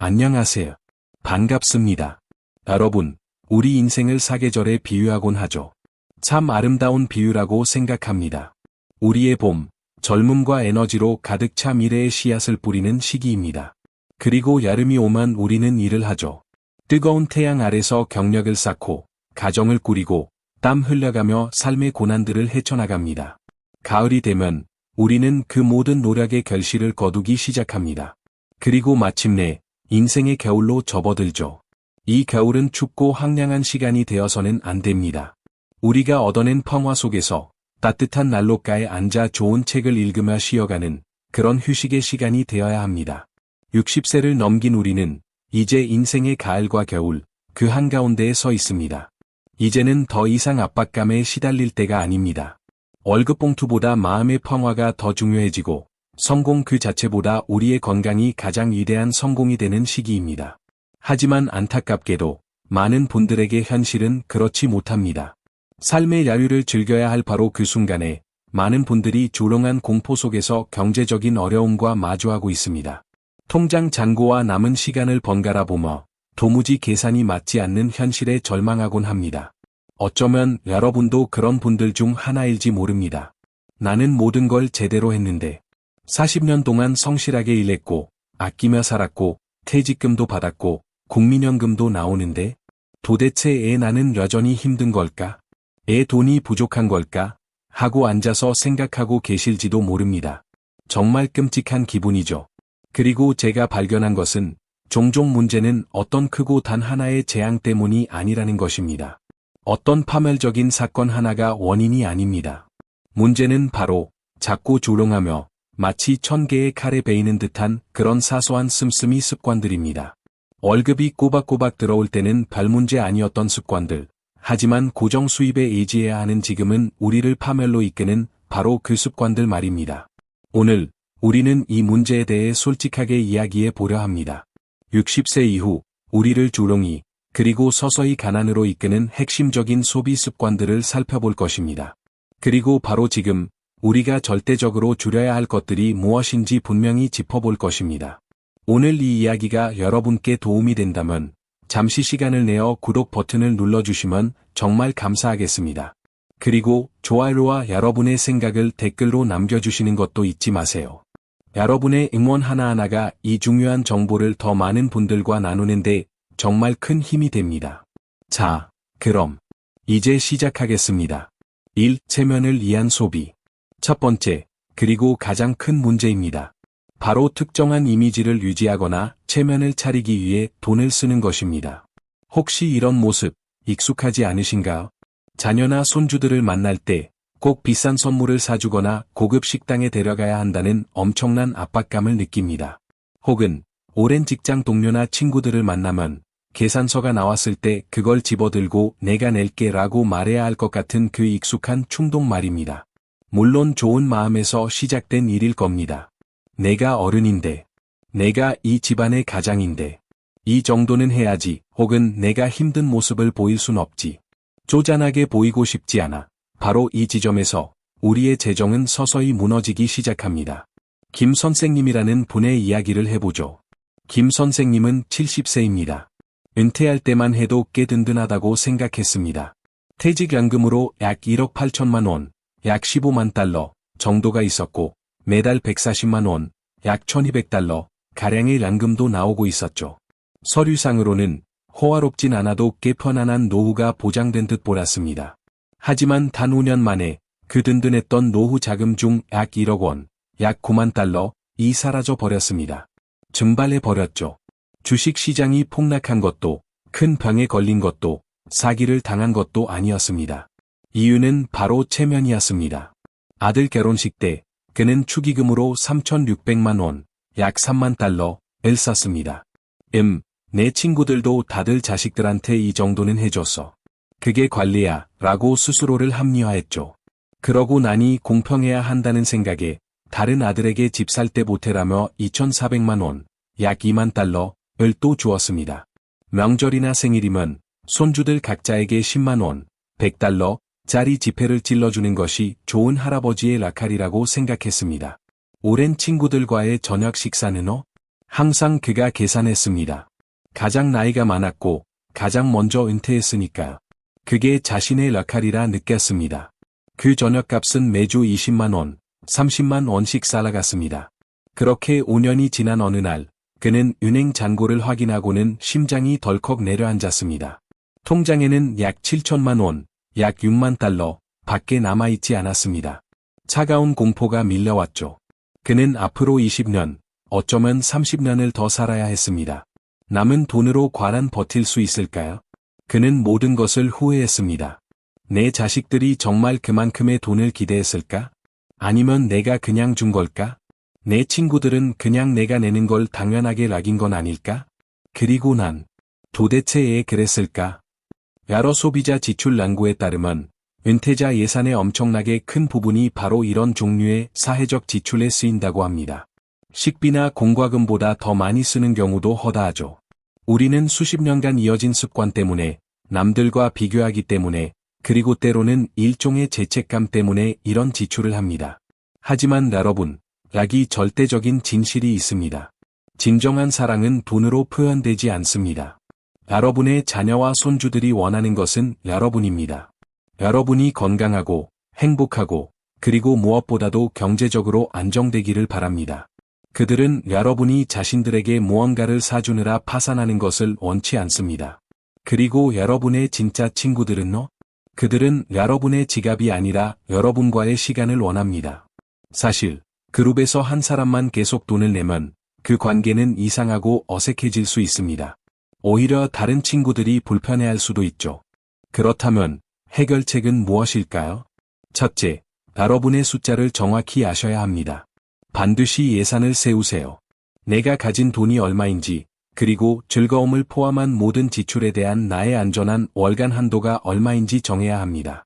안녕하세요. 반갑습니다. 여러분, 우리 인생을 사계절에 비유하곤 하죠. 참 아름다운 비유라고 생각합니다. 우리의 봄, 젊음과 에너지로 가득 차 미래의 씨앗을 뿌리는 시기입니다. 그리고 여름이 오면 우리는 일을 하죠. 뜨거운 태양 아래서 경력을 쌓고, 가정을 꾸리고, 땀 흘려가며 삶의 고난들을 헤쳐나갑니다. 가을이 되면 우리는 그 모든 노력의 결실을 거두기 시작합니다. 그리고 마침내 인생의 겨울로 접어들죠. 이 겨울은 춥고 황량한 시간이 되어서는 안 됩니다. 우리가 얻어낸 평화 속에서 따뜻한 난로가에 앉아 좋은 책을 읽으며 쉬어가는 그런 휴식의 시간이 되어야 합니다. 60세를 넘긴 우리는 이제 인생의 가을과 겨울, 그 한가운데에 서 있습니다. 이제는 더 이상 압박감에 시달릴 때가 아닙니다. 월급 봉투보다 마음의 평화가 더 중요해지고 성공 그 자체보다 우리의 건강이 가장 위대한 성공이 되는 시기입니다. 하지만 안타깝게도 많은 분들에게 현실은 그렇지 못합니다. 삶의 여유를 즐겨야 할 바로 그 순간에 많은 분들이 조롱한 공포 속에서 경제적인 어려움과 마주하고 있습니다. 통장 잔고와 남은 시간을 번갈아 보며 도무지 계산이 맞지 않는 현실에 절망하곤 합니다. 어쩌면 여러분도 그런 분들 중 하나일지 모릅니다. 나는 모든 걸 제대로 했는데 40년 동안 성실하게 일했고 아끼며 살았고 퇴직금도 받았고 국민연금도 나오는데 도대체 애 나는 여전히 힘든 걸까? 애 돈이 부족한 걸까? 하고 앉아서 생각하고 계실지도 모릅니다. 정말 끔찍한 기분이죠. 그리고 제가 발견한 것은 종종 문제는 어떤 크고 단 하나의 재앙 때문이 아니라는 것입니다. 어떤 파멸적인 사건 하나가 원인이 아닙니다. 문제는 바로 자꾸 조롱하며 마치 1000개의 칼에 베이는 듯한 그런 사소한 씀씀이 습관들입니다. 월급이 꼬박꼬박 들어올 때는 별 문제 아니었던 습관들, 하지만 고정 수입에 의지해야 하는 지금은 우리를 파멸로 이끄는 바로 그 습관들 말입니다. 오늘 우리는 이 문제에 대해 솔직하게 이야기해 보려 합니다. 60세 이후 우리를 조롱이 그리고 서서히 가난으로 이끄는 핵심적인 소비 습관들을 살펴볼 것입니다. 그리고 바로 지금 우리가 절대적으로 줄여야 할 것들이 무엇인지 분명히 짚어볼 것입니다. 오늘 이 이야기가 여러분께 도움이 된다면 잠시 시간을 내어 구독 버튼을 눌러주시면 정말 감사하겠습니다. 그리고 좋아요와 여러분의 생각을 댓글로 남겨주시는 것도 잊지 마세요. 여러분의 응원 하나하나가 이 중요한 정보를 더 많은 분들과 나누는데 정말 큰 힘이 됩니다. 자, 그럼 이제 시작하겠습니다. 1. 체면을 위한 소비. 첫 번째, 그리고 가장 큰 문제입니다. 바로 특정한 이미지를 유지하거나 체면을 차리기 위해 돈을 쓰는 것입니다. 혹시 이런 모습 익숙하지 않으신가요? 자녀나 손주들을 만날 때 꼭 비싼 선물을 사주거나 고급 식당에 데려가야 한다는 엄청난 압박감을 느낍니다. 혹은 오랜 직장 동료나 친구들을 만나면 계산서가 나왔을 때 그걸 집어들고 내가 낼게 라고 말해야 할 것 같은 그 익숙한 충동 말입니다. 물론 좋은 마음에서 시작된 일일 겁니다. 내가 어른인데, 내가 이 집안의 가장인데, 이 정도는 해야지, 혹은 내가 힘든 모습을 보일 순 없지. 쪼잔하게 보이고 싶지 않아. 바로 이 지점에서 우리의 재정은 서서히 무너지기 시작합니다. 김 선생님이라는 분의 이야기를 해보죠. 김 선생님은 70세입니다. 은퇴할 때만 해도 꽤 든든하다고 생각했습니다. 퇴직연금으로 약 1억 8천만 원, 약 15만 달러 정도가 있었고 매달 140만 원, 약 1200달러 가량의 연금도 나오고 있었죠. 서류상으로는 호화롭진 않아도 꽤 편안한 노후가 보장된 듯 보았습니다. 하지만 단 5년 만에 그 든든했던 노후 자금 중 약 1억 원, 약 9만 달러이 사라져 버렸습니다. 증발해 버렸죠. 주식 시장이 폭락한 것도, 큰 병에 걸린 것도, 사기를 당한 것도 아니었습니다. 이유는 바로 체면이었습니다. 아들 결혼식 때 그는 축의금으로 3,600만 원, 약 3만 달러를 썼습니다. 내 친구들도 다들 자식들한테 이 정도는 해줬어. 그게 관리야 라고 스스로를 합리화했죠. 그러고 나니 공평해야 한다는 생각에 다른 아들에게 집 살 때 보태라며 2,400만 원, 약 2만 달러를 또 주었습니다. 명절이나 생일이면 손주들 각자에게 10만 원, 100달러짜리 지폐를 찔러주는 것이 좋은 할아버지의 라칼이라고 생각했습니다. 오랜 친구들과의 저녁 식사는 항상 그가 계산했습니다. 가장 나이가 많았고 가장 먼저 은퇴했으니까요. 그게 자신의 역할이라 느꼈습니다. 그 저녁값은 매주 20만 원, 30만 원씩 살아갔습니다. 그렇게 5년이 지난 어느 날 그는 은행 잔고를 확인하고는 심장이 덜컥 내려앉았습니다. 통장에는 약 7천만 원, 약 6만 달러 밖에 남아있지 않았습니다. 차가운 공포가 밀려왔죠. 그는 앞으로 20년, 어쩌면 30년을 더 살아야 했습니다. 남은 돈으로 과연 버틸 수 있을까요? 그는 모든 것을 후회했습니다. 내 자식들이 정말 그만큼의 돈을 기대했을까? 아니면 내가 그냥 준 걸까? 내 친구들은 그냥 내가 내는 걸 당연하게 여긴 건 아닐까? 그리고 난 도대체 왜 그랬을까? 여러 소비자 지출 연구에 따르면 은퇴자 예산의 엄청나게 큰 부분이 바로 이런 종류의 사회적 지출에 쓰인다고 합니다. 식비나 공과금보다 더 많이 쓰는 경우도 허다하죠. 우리는 수십 년간 이어진 습관 때문에, 남들과 비교하기 때문에, 그리고 때로는 일종의 죄책감 때문에 이런 지출을 합니다. 하지만 여러분, 여기 절대적인 진실이 있습니다. 진정한 사랑은 돈으로 표현되지 않습니다. 여러분의 자녀와 손주들이 원하는 것은 여러분입니다. 여러분이 건강하고, 행복하고, 그리고 무엇보다도 경제적으로 안정되기를 바랍니다. 그들은 여러분이 자신들에게 무언가를 사주느라 파산하는 것을 원치 않습니다. 그리고 여러분의 진짜 친구들은요? 그들은 여러분의 지갑이 아니라 여러분과의 시간을 원합니다. 사실, 그룹에서 한 사람만 계속 돈을 내면 그 관계는 이상하고 어색해질 수 있습니다. 오히려 다른 친구들이 불편해할 수도 있죠. 그렇다면 해결책은 무엇일까요? 첫째, 여러분의 숫자를 정확히 아셔야 합니다. 반드시 예산을 세우세요. 내가 가진 돈이 얼마인지, 그리고 즐거움을 포함한 모든 지출에 대한 나의 안전한 월간 한도가 얼마인지 정해야 합니다.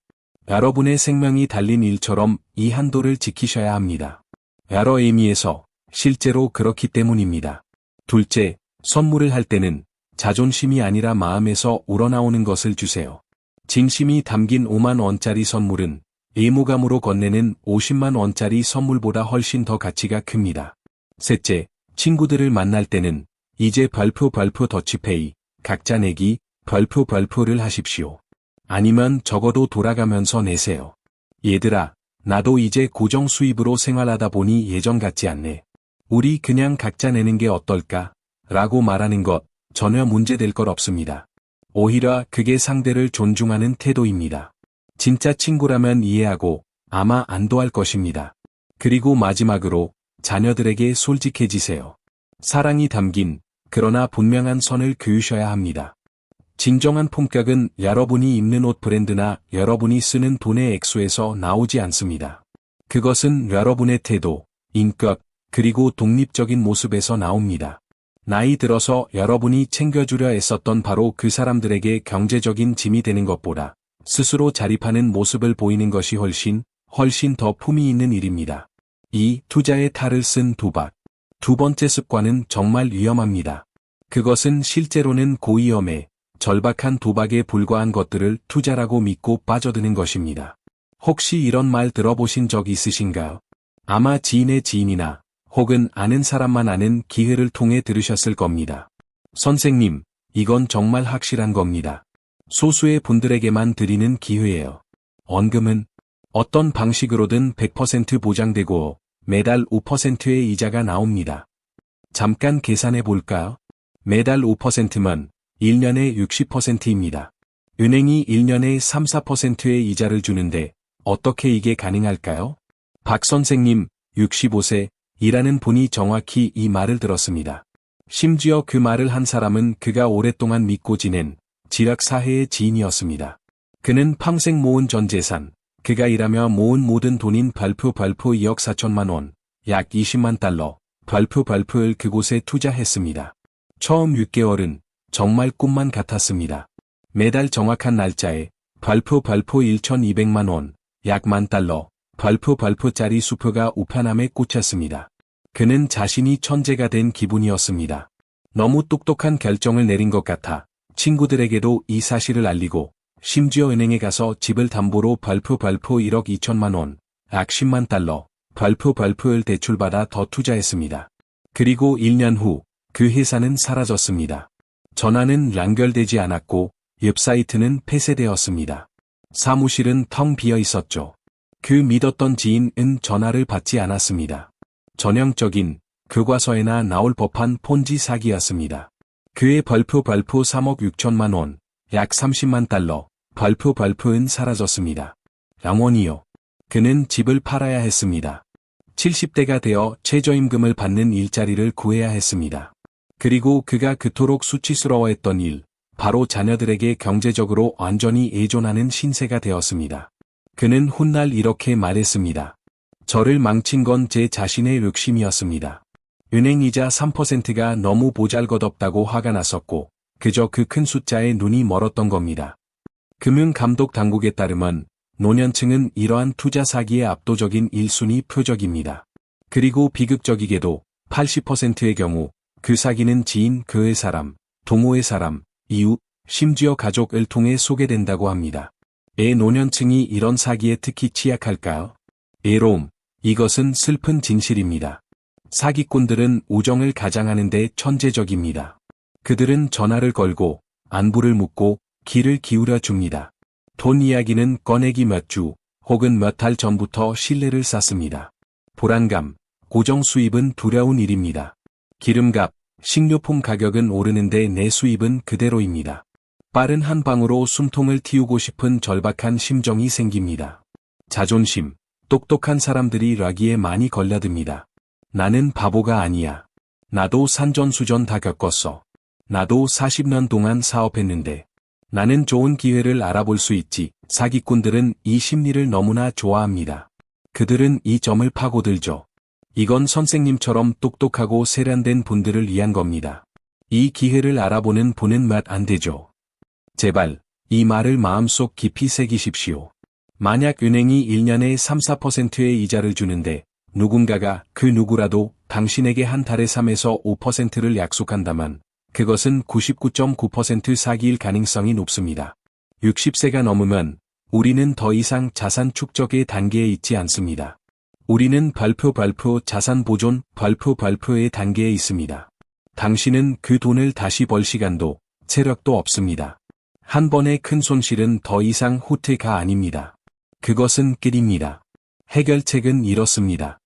여러분의 생명이 달린 일처럼 이 한도를 지키셔야 합니다. 여러 의미에서 실제로 그렇기 때문입니다. 둘째, 선물을 할 때는 자존심이 아니라 마음에서 우러나오는 것을 주세요. 진심이 담긴 5만 원짜리 선물은 의무감으로 건네는 50만 원짜리 선물보다 훨씬 더 가치가 큽니다. 셋째, 친구들을 만날 때는 이제 별표 더치페이, 각자 내기, 별표를 하십시오. 아니면 적어도 돌아가면서 내세요. 얘들아, 나도 이제 고정 수입으로 생활하다 보니 예전 같지 않네. 우리 그냥 각자 내는 게 어떨까? 라고 말하는 것 전혀 문제될 것 없습니다. 오히려 그게 상대를 존중하는 태도입니다. 진짜 친구라면 이해하고 아마 안도할 것입니다. 그리고 마지막으로 자녀들에게 솔직해지세요. 사랑이 담긴 그러나 분명한 선을 그으셔야 합니다. 진정한 품격은 여러분이 입는 옷 브랜드나 여러분이 쓰는 돈의 액수에서 나오지 않습니다. 그것은 여러분의 태도, 인격, 그리고 독립적인 모습에서 나옵니다. 나이 들어서 여러분이 챙겨주려 애썼던 바로 그 사람들에게 경제적인 짐이 되는 것보다 스스로 자립하는 모습을 보이는 것이 훨씬 더 품위 있는 일입니다. 이 투자의 탈을 쓴 도박. 두 번째 습관은 정말 위험합니다. 그것은 실제로는 고위험에 절박한 도박에 불과한 것들을 투자라고 믿고 빠져드는 것입니다. 혹시 이런 말 들어보신 적 있으신가요? 아마 지인의 지인이나 혹은 아는 사람만 아는 기회를 통해 들으셨을 겁니다. 선생님, 이건 정말 확실한 겁니다. 소수의 분들에게만 드리는 기회예요. 원금은 어떤 방식으로든 100% 보장되고 매달 5%의 이자가 나옵니다. 잠깐 계산해 볼까요? 매달 5%면 1년에 60%입니다. 은행이 1년에 3, 4%의 이자를 주는데 어떻게 이게 가능할까요? 박 선생님, 65세, 이라는 분이 정확히 이 말을 들었습니다. 심지어 그 말을 한 사람은 그가 오랫동안 믿고 지낸 지락사회의 지인이었습니다. 그는 평생 모은 전 재산, 그가 일하며 모은 모든 돈인 별표 2억 4천만 원, 약 20만 달러, 별표를 그곳에 투자했습니다. 처음 6개월은 정말 꿈만 같았습니다. 매달 정확한 날짜에 별표 1,200만 원, 약 10,000달러, 별표짜리 수표가 우편함에 꽂혔습니다. 그는 자신이 천재가 된 기분이었습니다. 너무 똑똑한 결정을 내린 것 같아 친구들에게도 이 사실을 알리고 심지어 은행에 가서 집을 담보로 별표 1억 2천만 원, 약 10만 달러, 별표를 대출받아 더 투자했습니다. 그리고 1년 후 그 회사는 사라졌습니다. 전화는 연결되지 않았고 웹사이트는 폐쇄되었습니다. 사무실은 텅 비어 있었죠. 그 믿었던 지인은 전화를 받지 않았습니다. 전형적인 교과서에나 나올 법한 폰지 사기였습니다. 그의 발표 3억 6천만 원, 약 30만 달러, 발표은 사라졌습니다. 영원히요. 그는 집을 팔아야 했습니다. 70대가 되어 최저임금을 받는 일자리를 구해야 했습니다. 그리고 그가 그토록 수치스러워했던 일, 바로 자녀들에게 경제적으로 완전히 의존하는 신세가 되었습니다. 그는 훗날 이렇게 말했습니다. 저를 망친 건 제 자신의 욕심이었습니다. 은행이자 3%가 너무 보잘것없다고 화가 났었고, 그저 그 큰 숫자에 눈이 멀었던 겁니다. 금융감독당국에 따르면 노년층은 이러한 투자 사기의 압도적인 1순위 표적입니다. 그리고 비극적이게도 80%의 경우 그 사기는 지인, 교회 사람, 동호회 사람, 이웃, 심지어 가족을 통해 소개된다고 합니다. 왜 노년층이 이런 사기에 특히 취약할까요? 애로움, 이것은 슬픈 진실입니다. 사기꾼들은 우정을 가장하는 데 천재적입니다. 그들은 전화를 걸고 안부를 묻고 귀를 기울여 줍니다. 돈 이야기는 꺼내기 몇 주 혹은 몇 달 전부터 신뢰를 쌓습니다. 불안감, 고정 수입은 두려운 일입니다. 기름값, 식료품 가격은 오르는데 내 수입은 그대로입니다. 빠른 한 방으로 숨통을 틔우고 싶은 절박한 심정이 생깁니다. 자존심, 똑똑한 사람들이 락기에 많이 걸려듭니다. 나는 바보가 아니야. 나도 산전수전 다 겪었어. 나도 40년 동안 사업했는데. 나는 좋은 기회를 알아볼 수 있지. 사기꾼들은 이 심리를 너무나 좋아합니다. 그들은 이 점을 파고들죠. 이건 선생님처럼 똑똑하고 세련된 분들을 위한 겁니다. 이 기회를 알아보는 분은 몇 안 되죠. 제발, 이 말을 마음속 깊이 새기십시오. 만약 은행이 1년에 3, 4%의 이자를 주는데 누군가가 그 누구라도 당신에게 한 달에 3에서 5%를 약속한다면 그것은 99.9% 사기일 가능성이 높습니다. 60세가 넘으면 우리는 더 이상 자산 축적의 단계에 있지 않습니다. 우리는 발표 자산 보존 발표의 단계에 있습니다. 당신은 그 돈을 다시 벌 시간도 체력도 없습니다. 한 번의 큰 손실은 더 이상 후퇴가 아닙니다. 그것은 끝입니다. 해결책은 이렇습니다.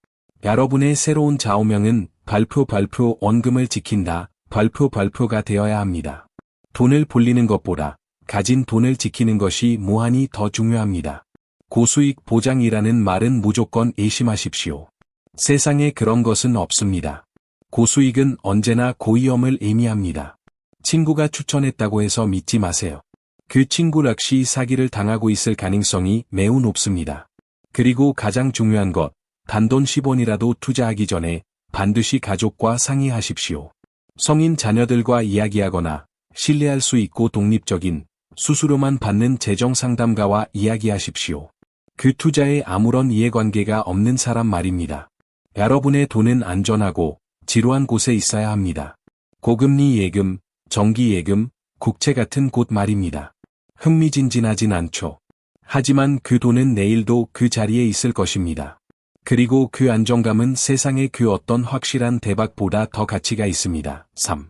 여러분의 새로운 좌우명은 발표 원금을 지킨다. 발표가 되어야 합니다. 돈을 불리는 것보다 가진 돈을 지키는 것이 무한히 더 중요합니다. 고수익 보장이라는 말은 무조건 의심하십시오. 세상에 그런 것은 없습니다. 고수익은 언제나 고위험을 의미합니다. 친구가 추천했다고 해서 믿지 마세요. 그 친구 역시 사기를 당하고 있을 가능성이 매우 높습니다. 그리고 가장 중요한 것, 단돈 10원이라도 투자하기 전에 반드시 가족과 상의하십시오. 성인 자녀들과 이야기하거나 신뢰할 수 있고 독립적인 수수료만 받는 재정상담가와 이야기하십시오. 그 투자에 아무런 이해관계가 없는 사람 말입니다. 여러분의 돈은 안전하고 지루한 곳에 있어야 합니다. 고금리 예금, 정기 예금, 국채 같은 곳 말입니다. 흥미진진하진 않죠. 하지만 그 돈은 내일도 그 자리에 있을 것입니다. 그리고 그 안정감은 세상의 그 어떤 확실한 대박보다 더 가치가 있습니다. 3.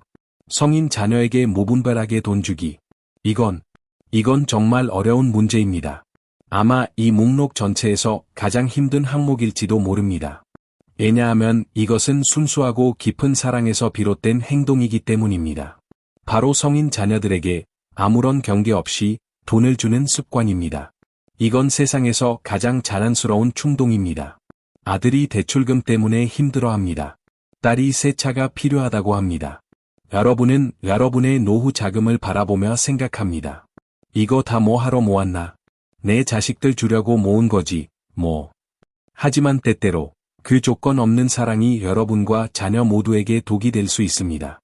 성인 자녀에게 무분별하게 돈 주기. 이건 정말 어려운 문제입니다. 아마 이 목록 전체에서 가장 힘든 항목일지도 모릅니다. 왜냐하면 이것은 순수하고 깊은 사랑에서 비롯된 행동이기 때문입니다. 바로 성인 자녀들에게 아무런 경계 없이 돈을 주는 습관입니다. 이건 세상에서 가장 자랑스러운 충동입니다. 아들이 대출금 때문에 힘들어합니다. 딸이 새 차가 필요하다고 합니다. 여러분은 여러분의 노후 자금을 바라보며 생각합니다. 이거 다 뭐 하러 모았나? 내 자식들 주려고 모은 거지, 뭐. 하지만 때때로 그 조건 없는 사랑이 여러분과 자녀 모두에게 독이 될 수 있습니다.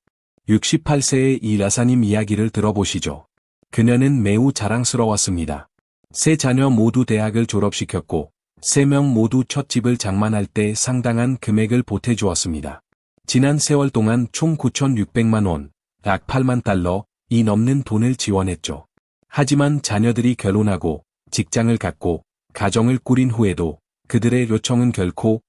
68세의 이 라사님 이야기를 들어보시죠. 그녀는 매우 자랑스러웠습니다. 세 자녀 모두 대학을 졸업시켰고 3명 모두 첫 집을 장만할 때 상당한 금액을 보태주었습니다. 지난 세월 동안 총 9,600만 원, 약 8만 달러, 이 넘는 돈을 지원했죠. 하지만 자녀들이 결혼하고 직장을 갖고 가정을 꾸린 후에도 그들의 요청은 결코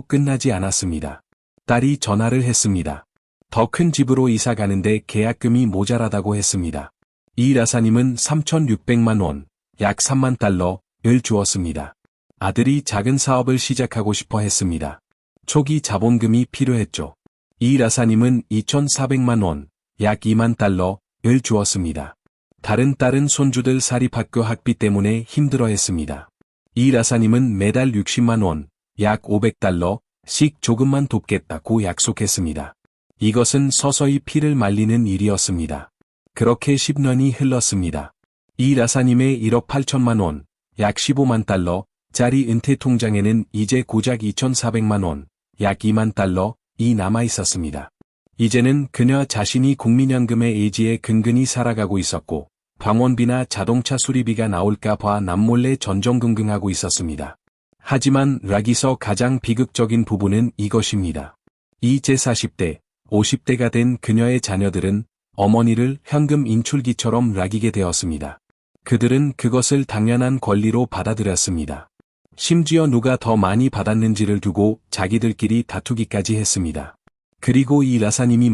끝나지 않았습니다. 딸이 전화를 했습니다. 더 큰 집으로 이사 가는데 계약금이 모자라다고 했습니다. 이 라사님은 3,600만 원, 약 3만 달러를 주었습니다. 아들이 작은 사업을 시작하고 싶어 했습니다. 초기 자본금이 필요했죠. 이 라사님은 2,400만 원, 약 2만 달러를 주었습니다. 다른 딸은 손주들 사립학교 학비 때문에 힘들어했습니다. 이 라사님은 매달 60만 원, 약 500달러씩 조금만 돕겠다고 약속했습니다. 이것은 서서히 피를 말리는 일이었습니다. 그렇게 10년이 흘렀습니다. 이 라사님의 1억 8천만 원, 약 15만 달러짜리 은퇴 통장에는 이제 고작 2,400만 원, 약 2만 달러이 남아 있었습니다. 이제는 그녀 자신이 국민연금의 에이지에 근근히 살아가고 있었고, 병원비나 자동차 수리비가 나올까 봐 남몰래 전전긍긍하고 있었습니다. 하지만 락에서 가장 비극적인 부분은 이것입니다. 이제 40대, 50대가 된 그녀의 자녀들은 어머니를 현금 인출기처럼 락이게 되었습니다. 그들은 그것을 당연한 권리로 받아들였습니다. 심지어 누가 더 많이 받았는지를 두고 자기들끼리 다투기까지 했습니다. 그리고 이 라사님이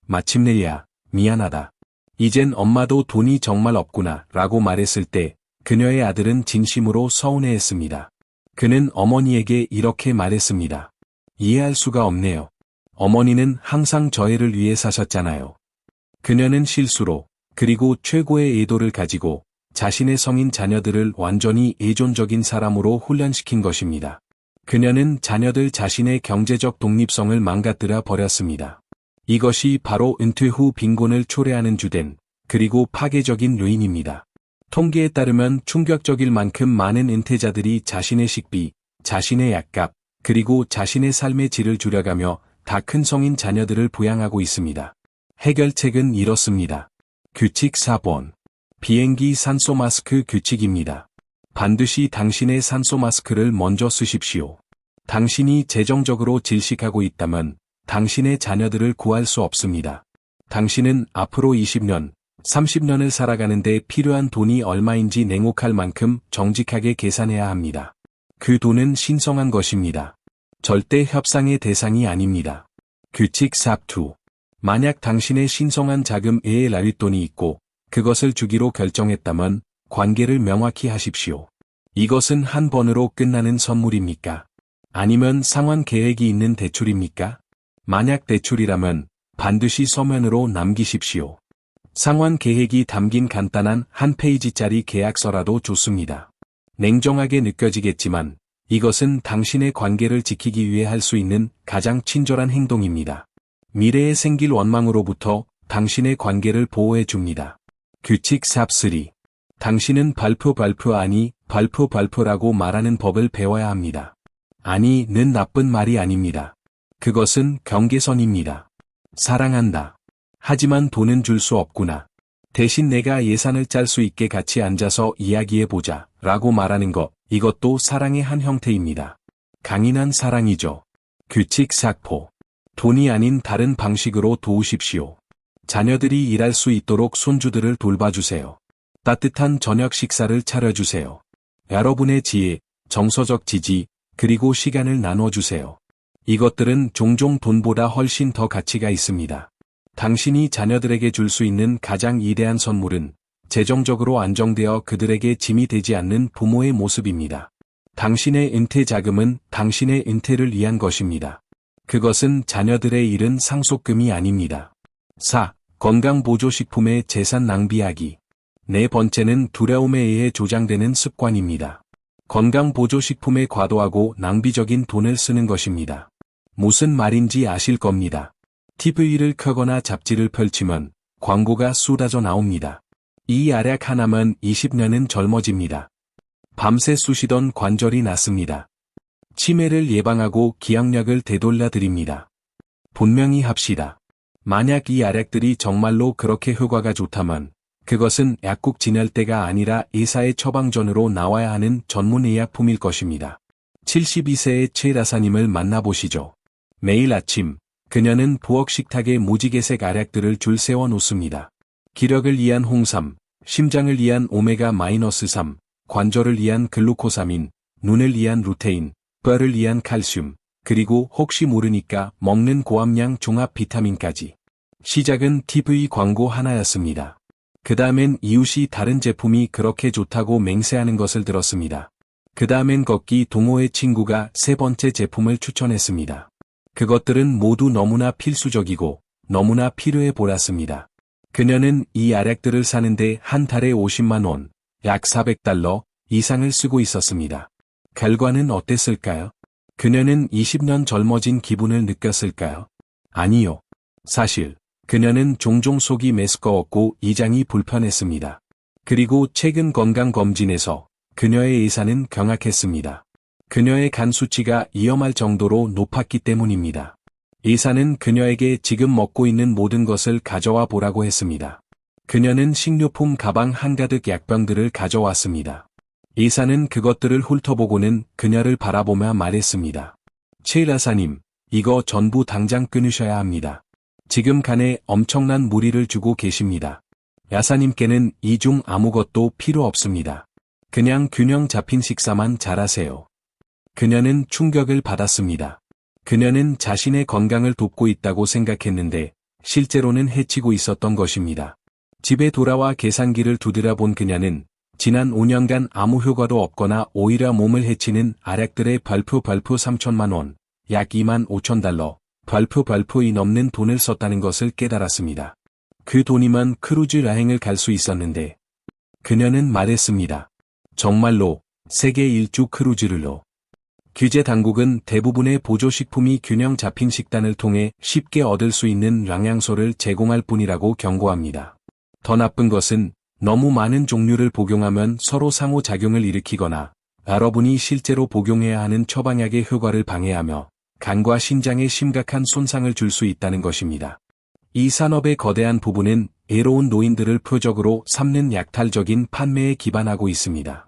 마침내야, 미안하다. 이젠 엄마도 돈이 정말 없구나 라고 말했을 때 그녀의 아들은 진심으로 서운해했습니다. 그는 어머니에게 이렇게 말했습니다. 이해할 수가 없네요. 어머니는 항상 저희를 위해 사셨잖아요. 그녀는 실수로, 그리고 최고의 의도를 가지고 자신의 성인 자녀들을 완전히 의존적인 사람으로 훈련시킨 것입니다. 그녀는 자녀들 자신의 경제적 독립성을 망가뜨려 버렸습니다. 이것이 바로 은퇴 후 빈곤을 초래하는 주된, 그리고 파괴적인 요인입니다. 통계에 따르면 충격적일 만큼 많은 은퇴자들이 자신의 식비, 자신의 약값, 그리고 자신의 삶의 질을 줄여가며 다 큰 성인 자녀들을 부양하고 있습니다. 해결책은 이렇습니다. 규칙 4번. 비행기 산소 마스크 규칙입니다. 반드시 당신의 산소 마스크를 먼저 쓰십시오. 당신이 재정적으로 질식하고 있다면 당신의 자녀들을 구할 수 없습니다. 당신은 앞으로 20년, 30년을 살아가는데 필요한 돈이 얼마인지 냉혹할 만큼 정직하게 계산해야 합니다. 그 돈은 신성한 것입니다. 절대 협상의 대상이 아닙니다. 규칙 4.2. 만약 당신의 신성한 자금 외에 랄윗돈이 있고 그것을 주기로 결정했다면 관계를 명확히 하십시오. 이것은 한 번으로 끝나는 선물입니까? 아니면 상환 계획이 있는 대출입니까? 만약 대출이라면 반드시 서면으로 남기십시오. 상환 계획이 담긴 간단한 한 페이지짜리 계약서라도 좋습니다. 냉정하게 느껴지겠지만 이것은 당신의 관계를 지키기 위해 할 수 있는 가장 친절한 행동입니다. 미래에 생길 원망으로부터 당신의 관계를 보호해 줍니다. 규칙 4.3. 당신은 발표 아니 발표라고 말하는 법을 배워야 합니다. 아니는 나쁜 말이 아닙니다. 그것은 경계선입니다. 사랑한다. 하지만 돈은 줄 수 없구나. 대신 내가 예산을 짤 수 있게 같이 앉아서 이야기해보자 라고 말하는 것, 이것도 사랑의 한 형태입니다. 강인한 사랑이죠. 규칙 4.4. 돈이 아닌 다른 방식으로 도우십시오. 자녀들이 일할 수 있도록 손주들을 돌봐주세요. 따뜻한 저녁 식사를 차려주세요. 여러분의 지혜, 정서적 지지, 그리고 시간을 나눠주세요. 이것들은 종종 돈보다 훨씬 더 가치가 있습니다. 당신이 자녀들에게 줄 수 있는 가장 위대한 선물은 재정적으로 안정되어 그들에게 짐이 되지 않는 부모의 모습입니다. 당신의 은퇴 자금은 당신의 은퇴를 위한 것입니다. 그것은 자녀들의 잃은 상속금이 아닙니다. 4. 건강보조식품의 재산 낭비하기. 네 번째는 두려움에 의해 조장되는 습관입니다. 건강보조식품에 과도하고 낭비적인 돈을 쓰는 것입니다. 무슨 말인지 아실 겁니다. TV를 켜거나 잡지를 펼치면 광고가 쏟아져 나옵니다. 이 알약 하나면 20년은 젊어집니다. 밤새 쑤시던 관절이 낫습니다. 치매를 예방하고 기억력을 되돌려 드립니다. 분명히 합시다. 만약 이 알약들이 정말로 그렇게 효과가 좋다면 그것은 약국 진열대가 아니라 의사의 처방전으로 나와야 하는 전문 의약품일 것입니다. 72세의 최 라사님을 만나보시죠. 매일 아침 그녀는 부엌 식탁에 무지개색 알약들을 줄 세워 놓습니다. 기력을 위한 홍삼, 심장을 위한 오메가-3, 관절을 위한 글루코사민, 눈을 위한 루테인, 뼈를 위한 칼슘, 그리고 혹시 모르니까 먹는 고함량 종합 비타민까지. 시작은 TV 광고 하나였습니다. 그 다음엔 이웃이 다른 제품이 그렇게 좋다고 맹세하는 것을 들었습니다. 그 다음엔 걷기 동호회 친구가 세 번째 제품을 추천했습니다. 그것들은 모두 너무나 필수적이고 너무나 필요해 보였습니다. 그녀는 이 알약들을 사는데 한 달에 50만 원, 약 400달러 이상을 쓰고 있었습니다. 결과는 어땠을까요? 그녀는 20년 젊어진 기분을 느꼈을까요? 아니요. 사실 그녀는 종종 속이 메스꺼웠고 이장이 불편했습니다. 그리고 최근 건강검진에서 그녀의 예산은 경악했습니다. 그녀의 간 수치가 위험할 정도로 높았기 때문입니다. 의사는 그녀에게 지금 먹고 있는 모든 것을 가져와 보라고 했습니다. 그녀는 식료품 가방 한가득 약병들을 가져왔습니다. 의사는 그것들을 훑어보고는 그녀를 바라보며 말했습니다. 최 의사님, 이거 전부 당장 끊으셔야 합니다. 지금 간에 엄청난 무리를 주고 계십니다. 야사님께는 이 중 아무것도 필요 없습니다. 그냥 균형 잡힌 식사만 잘하세요. 그녀는 충격을 받았습니다. 그녀는 자신의 건강을 돕고 있다고 생각했는데 실제로는 해치고 있었던 것입니다. 집에 돌아와 계산기를 두드려 본 그녀는 지난 5년간 아무 효과도 없거나 오히려 몸을 해치는 알약들의 발표 3천만 원, 약 2만 5천 달러, 발표이 넘는 돈을 썼다는 것을 깨달았습니다. 그 돈이면 크루즈 여행을 갈 수 있었는데 그녀는 말했습니다. 정말로 세계 일주 크루즈를로. 규제 당국은 대부분의 보조식품이 균형 잡힌 식단을 통해 쉽게 얻을 수 있는 영양소를 제공할 뿐이라고 경고합니다. 더 나쁜 것은 너무 많은 종류를 복용하면 서로 상호작용을 일으키거나 여러분이 실제로 복용해야 하는 처방약의 효과를 방해하며 간과 신장에 심각한 손상을 줄 수 있다는 것입니다. 이 산업의 거대한 부분은 애로운 노인들을 표적으로 삼는 약탈적인 판매에 기반하고 있습니다.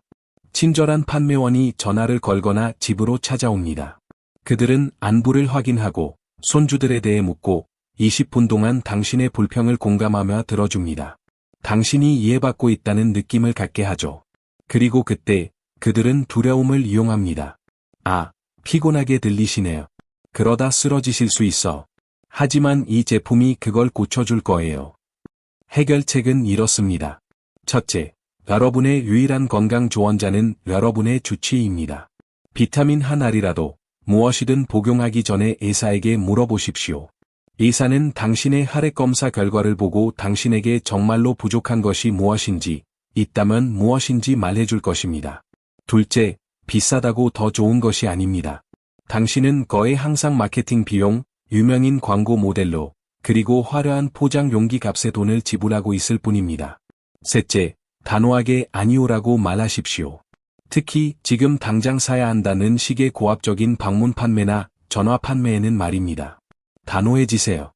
친절한 판매원이 전화를 걸거나 집으로 찾아옵니다. 그들은 안부를 확인하고 손주들에 대해 묻고 20분 동안 당신의 불평을 공감하며 들어줍니다. 당신이 이해받고 있다는 느낌을 갖게 하죠. 그리고 그때 그들은 두려움을 이용합니다. 아, 피곤하게 들리시네요. 그러다 쓰러지실 수 있어. 하지만 이 제품이 그걸 고쳐줄 거예요. 해결책은 이렇습니다. 첫째, 여러분의 유일한 건강 조언자는 여러분의 주치의입니다. 비타민 한 알이라도 무엇이든 복용하기 전에 의사에게 물어보십시오. 의사는 당신의 혈액 검사 결과를 보고 당신에게 정말로 부족한 것이 무엇인지, 있다면 무엇인지 말해줄 것입니다. 둘째, 비싸다고 더 좋은 것이 아닙니다. 당신은 거의 항상 마케팅 비용, 유명인 광고 모델로, 그리고 화려한 포장 용기 값에 돈을 지불하고 있을 뿐입니다. 셋째, 단호하게 아니오라고 말하십시오. 특히 지금 당장 사야 한다는 식의 고압적인 방문 판매나 전화 판매에는 말입니다. 단호해지세요.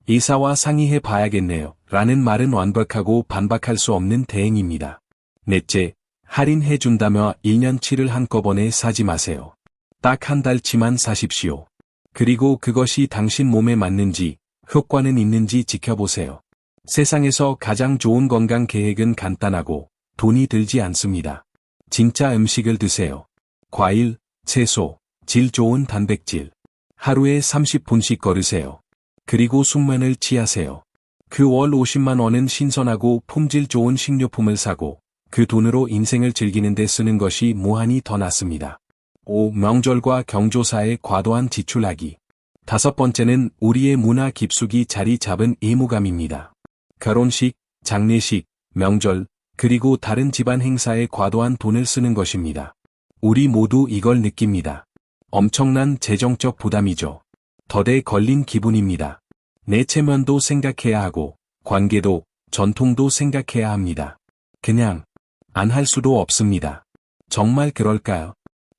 의사와 상의해 봐야겠네요. 라는 말은 완벽하고 반박할 수 없는 대행입니다. 넷째, 할인해 준다며 1년치를 한꺼번에 사지 마세요. 딱 한 달치만 사십시오. 그리고 그것이 당신 몸에 맞는지, 효과는 있는지 지켜보세요. 세상에서 가장 좋은 건강 계획은 간단하고 돈이 들지 않습니다. 진짜 음식을 드세요. 과일, 채소, 질 좋은 단백질. 하루에 30분씩 걸으세요. 그리고 숙면을 취하세요. 그 월 50만 원은 신선하고 품질 좋은 식료품을 사고 그 돈으로 인생을 즐기는 데 쓰는 것이 무한히 더 낫습니다. 5. 명절과 경조사에 과도한 지출하기. 다섯 번째는 우리의 문화 깊숙이 자리 잡은 의무감입니다. 결혼식, 장례식, 명절, 그리고 다른 집안 행사에 과도한 돈을 쓰는 것입니다. 우리 모두 이걸 느낍니다. 엄청난 재정적 부담이죠. 덫에 걸린 기분입니다. 내 체면도 생각해야 하고, 관계도, 전통도 생각해야 합니다. 그냥, 안 할 수도 없습니다. 정말 그럴까요?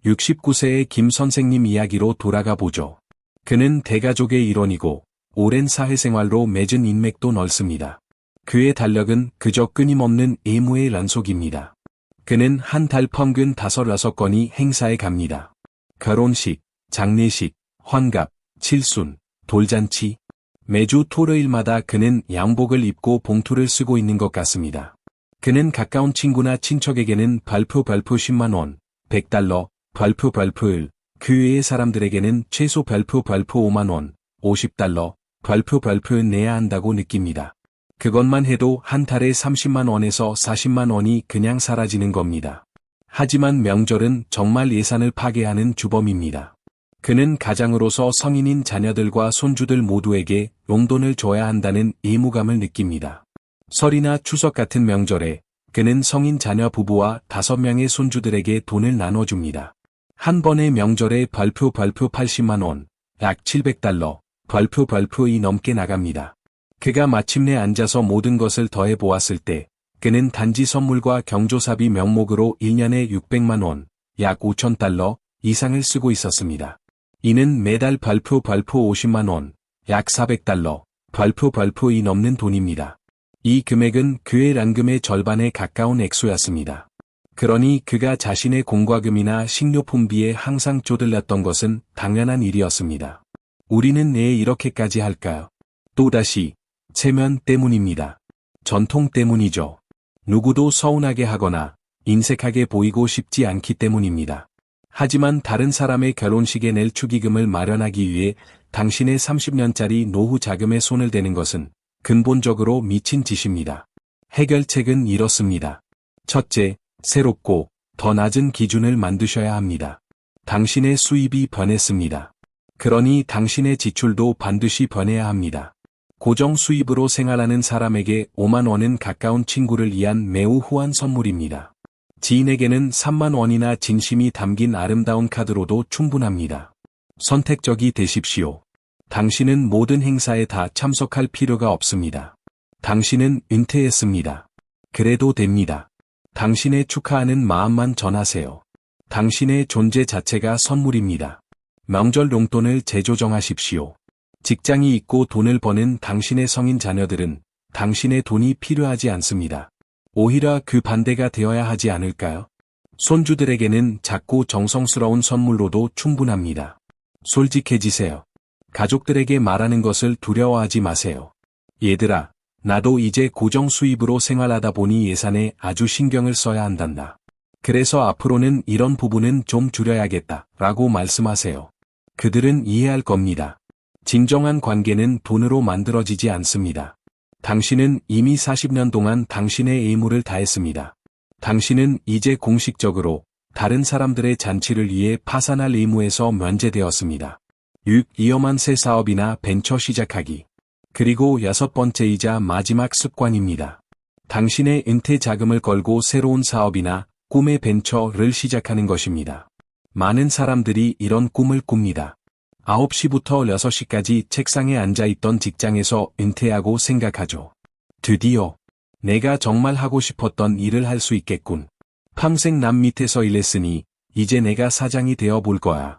69세의 김 선생님 이야기로 돌아가 보죠. 그는 대가족의 일원이고, 오랜 사회생활로 맺은 인맥도 넓습니다. 그의 달력은 그저 끊임없는 의무의 연속입니다. 그는 한 달 평균 5-6건이 행사에 갑니다. 결혼식, 장례식, 환갑, 칠순, 돌잔치. 매주 토요일마다 그는 양복을 입고 봉투를 쓰고 있는 것 같습니다. 그는 가까운 친구나 친척에게는 발표 10만 원, $100, 발표일, 그 외의 사람들에게는 최소 별표 5만 원, 50달러, 별표 내야 한다고 느낍니다. 그것만 해도 한 달에 30만 원에서 40만 원이 그냥 사라지는 겁니다. 하지만 명절은 정말 예산을 파괴하는 주범입니다. 그는 가장으로서 성인인 자녀들과 손주들 모두에게 용돈을 줘야 한다는 의무감을 느낍니다. 설이나 추석 같은 명절에 그는 성인 자녀 부부와 5명의 손주들에게 돈을 나눠줍니다. 한 번의 명절에 별표 80만 원, 약 700달러, 별표이 넘게 나갑니다. 그가 마침내 앉아서 모든 것을 더해 보았을 때 그는 단지 선물과 경조사비 명목으로 1년에 600만 원, 약 5,000달러 이상을 쓰고 있었습니다. 이는 매달 별표 50만 원, 약 400달러, 별표이 넘는 돈입니다. 이 금액은 그의 란금의 절반에 가까운 액수였습니다. 그러니 그가 자신의 공과금이나 식료품비에 항상 쪼들렸던 것은 당연한 일이었습니다. 우리는 왜 이렇게까지 할까요? 또다시 체면 때문입니다. 전통 때문이죠. 누구도 서운하게 하거나 인색하게 보이고 싶지 않기 때문입니다. 하지만 다른 사람의 결혼식에 낼 축의금을 마련하기 위해 당신의 30년짜리 노후 자금에 손을 대는 것은 근본적으로 미친 짓입니다. 해결책은 이렇습니다. 첫째, 새롭고 더 낮은 기준을 만드셔야 합니다. 당신의 수입이 변했습니다. 그러니 당신의 지출도 반드시 변해야 합니다. 고정 수입으로 생활하는 사람에게 5만 원은 가까운 친구를 위한 매우 후한 선물입니다. 지인에게는 3만 원이나 진심이 담긴 아름다운 카드로도 충분합니다. 선택적이 되십시오. 당신은 모든 행사에 다 참석할 필요가 없습니다. 당신은 은퇴했습니다. 그래도 됩니다. 당신의 축하하는 마음만 전하세요. 당신의 존재 자체가 선물입니다. 명절 용돈을 재조정하십시오. 직장이 있고 돈을 버는 당신의 성인 자녀들은 당신의 돈이 필요하지 않습니다. 오히려 그 반대가 되어야 하지 않을까요? 손주들에게는 작고 정성스러운 선물로도 충분합니다. 솔직해지세요. 가족들에게 말하는 것을 두려워하지 마세요. 얘들아, 나도 이제 고정 수입으로 생활하다 보니 예산에 아주 신경을 써야 한단다. 그래서 앞으로는 이런 부분은 좀 줄여야겠다 라고 말씀하세요. 그들은 이해할 겁니다. 진정한 관계는 돈으로 만들어지지 않습니다. 당신은 이미 40년 동안 당신의 의무를 다했습니다. 당신은 이제 공식적으로 다른 사람들의 잔치를 위해 파산할 의무에서 면제되었습니다. 6. 위험한 새 사업이나 벤처 시작하기. 그리고 6번째이자 마지막 습관입니다. 당신의 은퇴 자금을 걸고 새로운 사업이나 꿈의 벤처를 시작하는 것입니다. 많은 사람들이 이런 꿈을 꿉니다. 9시부터 6시까지 책상에 앉아있던 직장에서 은퇴하고 생각하죠. 드디어 내가 정말 하고 싶었던 일을 할 수 있겠군. 평생 남 밑에서 일했으니 이제 내가 사장이 되어 볼 거야.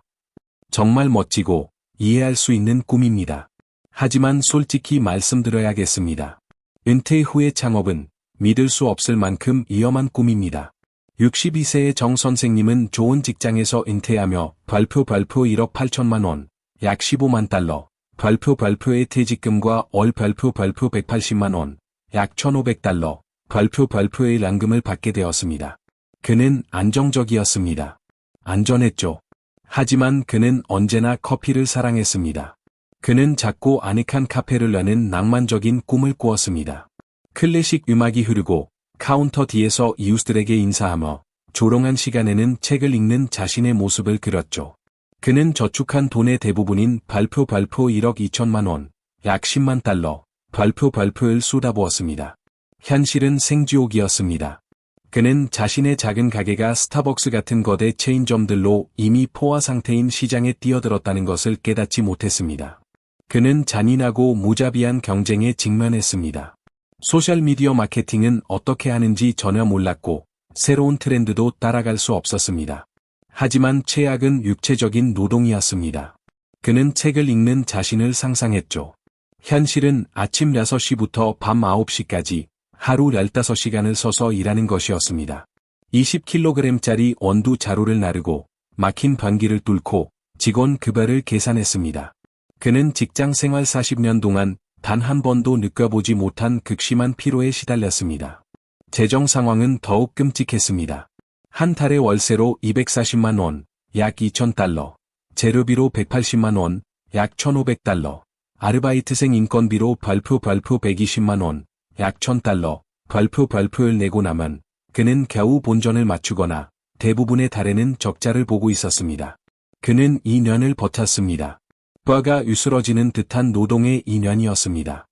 정말 멋지고 이해할 수 있는 꿈입니다. 하지만 솔직히 말씀드려야겠습니다. 은퇴 후의 창업은 믿을 수 없을 만큼 위험한 꿈입니다. 62세의 정 선생님은 좋은 직장에서 은퇴하며 별표 1억 8천만 원, 약 15만 달러, 별표의 퇴직금과 월 별표 180만 원, 약 1,500달러, 별표의 란금을 받게 되었습니다. 그는 안정적이었습니다. 안전했죠. 하지만 그는 언제나 커피를 사랑했습니다. 그는 작고 아늑한 카페를 여는 낭만적인 꿈을 꾸었습니다. 클래식 음악이 흐르고 카운터 뒤에서 이웃들에게 인사하며 조용한 시간에는 책을 읽는 자신의 모습을 그렸죠. 그는 저축한 돈의 대부분인 별표 1억 2천만 원, 약 10만 달러, 별표를 쏟아부었습니다. 현실은 생지옥이었습니다. 그는 자신의 작은 가게가 스타벅스 같은 거대 체인점들로 이미 포화 상태인 시장에 뛰어들었다는 것을 깨닫지 못했습니다. 그는 잔인하고 무자비한 경쟁에 직면했습니다. 소셜미디어 마케팅은 어떻게 하는지 전혀 몰랐고 새로운 트렌드도 따라갈 수 없었습니다. 하지만 최악은 육체적인 노동이었습니다. 그는 책을 읽는 자신을 상상했죠. 현실은 아침 6시부터 밤 9시까지 하루 15시간을 서서 일하는 것이었습니다. 20kg짜리 원두 자루를 나르고 막힌 변기를 뚫고 직원 급여를 계산했습니다. 그는 직장 생활 40년 동안 단 한 번도 느껴보지 못한 극심한 피로에 시달렸습니다. 재정 상황은 더욱 끔찍했습니다. 한 달의 월세로 240만 원, 약 2,000달러, 재료비로 180만 원, 약 1,500달러. 아르바이트생 인건비로 별표 120만 원, 약 1,000달러. 별표를 내고 나면 그는 겨우 본전을 맞추거나 대부분의 달에는 적자를 보고 있었습니다. 그는 2년을 버텼습니다. 뼈가 으스러지는 듯한 노동의 2년이었습니다.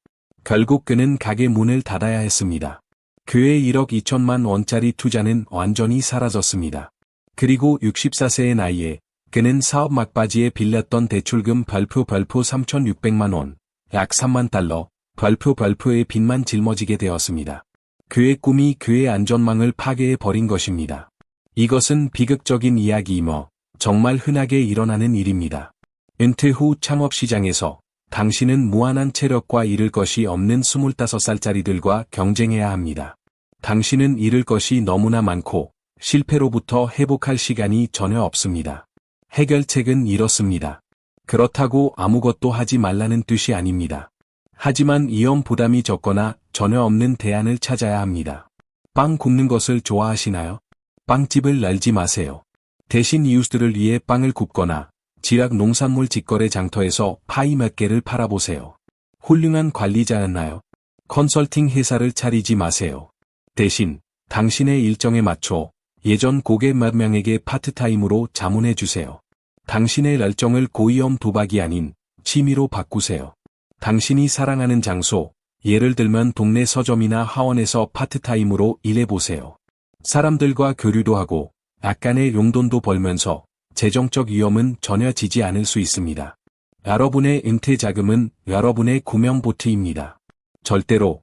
결국 그는 가게 문을 닫아야 했습니다. 그의 1억 2천만 원짜리 투자는 완전히 사라졌습니다. 그리고 64세의 나이에 그는 사업 막바지에 빌렸던 대출금 별표 3,600만 원, 약 3만 달러, 별표의 빚만 짊어지게 되었습니다. 그의 꿈이 그의 안전망을 파괴해버린 것입니다. 이것은 비극적인 이야기이며 정말 흔하게 일어나는 일입니다. 은퇴 후 창업시장에서 당신은 무한한 체력과 잃을 것이 없는 25살짜리들과 경쟁해야 합니다. 당신은 잃을 것이 너무나 많고 실패로부터 회복할 시간이 전혀 없습니다. 해결책은 이렇습니다. 그렇다고 아무것도 하지 말라는 뜻이 아닙니다. 하지만 위험 부담이 적거나 전혀 없는 대안을 찾아야 합니다. 빵 굽는 것을 좋아하시나요? 빵집을 열지 마세요. 대신 이웃들을 위해 빵을 굽거나 지락 농산물 직거래 장터에서 파이 몇 개를 팔아보세요. 훌륭한 관리자였나요? 컨설팅 회사를 차리지 마세요. 대신 당신의 일정에 맞춰 예전 고객 몇 명에게 파트타임으로 자문해 주세요. 당신의 열정을 고위험 도박이 아닌 취미로 바꾸세요. 당신이 사랑하는 장소, 예를 들면 동네 서점이나 하원에서 파트타임으로 일해보세요. 사람들과 교류도 하고 약간의 용돈도 벌면서 재정적 위험은 전혀 지지 않을 수 있습니다. 여러분의 은퇴 자금은 여러분의 구명보트입니다. 절대로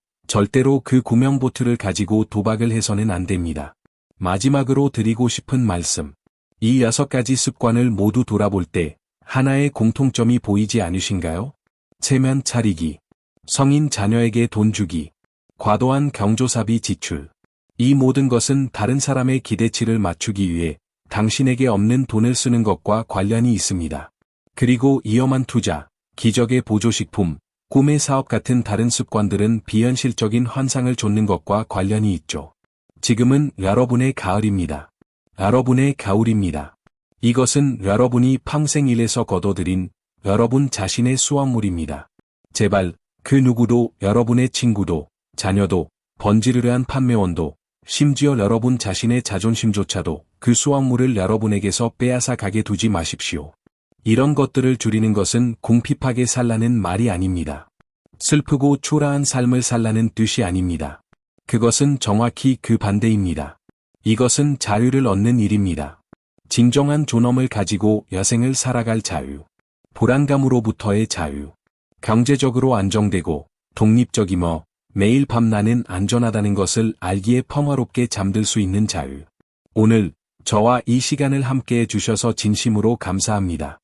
그 구명보트를 가지고 도박을 해서는 안 됩니다. 마지막으로 드리고 싶은 말씀. 이 6가지 습관을 모두 돌아볼 때 하나의 공통점이 보이지 않으신가요? 체면 차리기, 성인 자녀에게 돈 주기, 과도한 경조사비 지출. 이 모든 것은 다른 사람의 기대치를 맞추기 위해 당신에게 없는 돈을 쓰는 것과 관련이 있습니다. 그리고 위험한 투자, 기적의 보조식품, 꿈의 사업 같은 다른 습관들은 비현실적인 환상을 좇는 것과 관련이 있죠. 지금은 여러분의 가을입니다. 여러분의 겨울입니다. 이것은 여러분이 평생 일에서 거둬들인 여러분 자신의 수확물입니다. 제발 그 누구도, 여러분의 친구도, 자녀도, 번지르르한 판매원도, 심지어 여러분 자신의 자존심조차도 그 수확물을 여러분에게서 빼앗아 가게 두지 마십시오. 이런 것들을 줄이는 것은 궁핍하게 살라는 말이 아닙니다. 슬프고 초라한 삶을 살라는 뜻이 아닙니다. 그것은 정확히 그 반대입니다. 이것은 자유를 얻는 일입니다. 진정한 존엄을 가지고 여생을 살아갈 자유. 불안감으로부터의 자유. 경제적으로 안정되고 독립적이며 매일 밤 나는 안전하다는 것을 알기에 평화롭게 잠들 수 있는 자유. 오늘 저와 이 시간을 함께해 주셔서 진심으로 감사합니다.